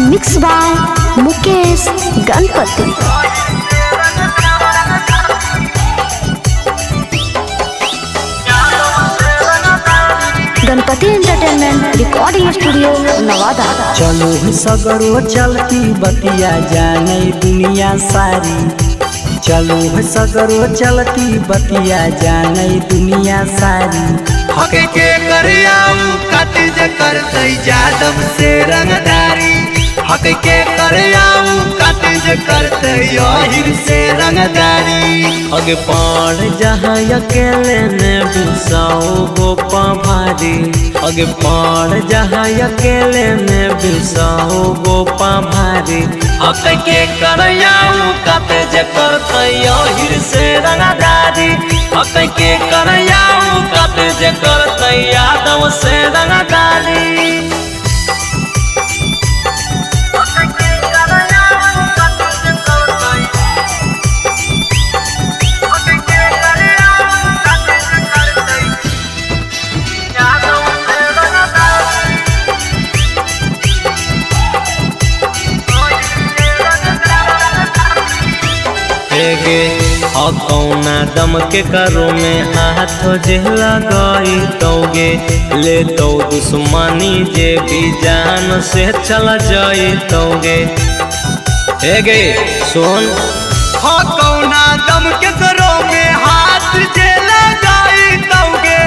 Mix by Mukesh Ganpati. Ganpati entertainment recording studio Nawada. चलो सगरो चलती बतिया जाने दुनिया सारी, चलो सगरो चलती बतिया जाने दुनिया सारी। हक के करियाऊ कतिज करते जादव से रंगदारी, हक के करियाऊ कतिज करते यहिर से रंगदारी। अग पाड़ जहाँ अकेले ने बिसाओ गोपा भारी, अग पाड़ जहाँ अकेले ने बिसाओ गोपा भारी। हक के करियाऊ कतिज करते यहिर से रंगदारी, हक के करियाऊ कतिज करते यादव से रंगदारी। कौना दम के करो में हाथ जे लगाई तोगे, ले तो दुश्मनी जे भी जान से चला जाई तोगे। गे सुन कौना दम के करो में हाथ जे लगाई तोगे,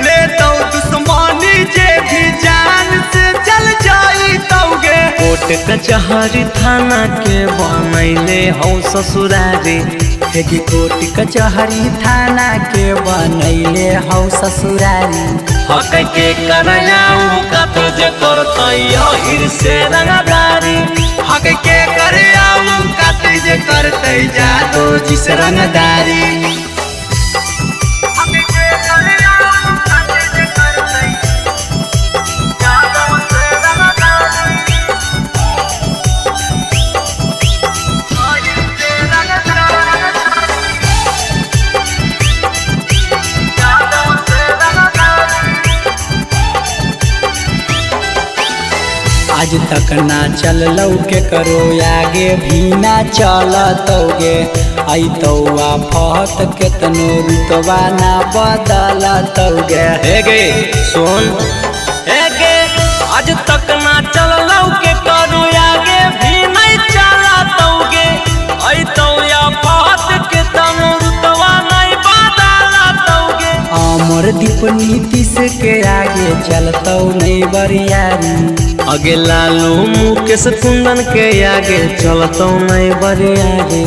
ले तो दुश्मनी जे भी जान से चल जाई तोगे। कोर्ट कचहरी थाना के बनैले हौ ससुरारी, हेगी कोर्ट कचहरी थाना के बनैले हौ ससुरारी। हक के करियाऊ कतिज करते यहिर से रंगदारी, हक के करियाऊ कतिज करते जादो जिस रंगदारी। आज तक ना चल के करो आगे भी ना चलतोगे, आई तो आफत केतनो रुतबा ना बदलतोगे। गे सुन गे आज तक ना चल के करो आगे भी नहीं चलतोगे, आई तो आफत केतनो रुतबा नहीं बदलतोगे। अमरदीप नीतीश के आगे चलतो नहीं बरियारी, आगे लालू मुकेश कुंदन के आगे चलतो नहीं बरियारी।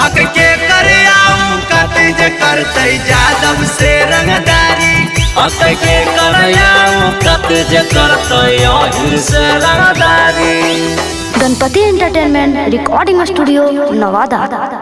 हक के करियाऊ कतिज करते जादव से रंगदारी, हक के करियाऊ कतिज करते यहिर से रंगदारी। Ganpati entertainment recording studio Nawada.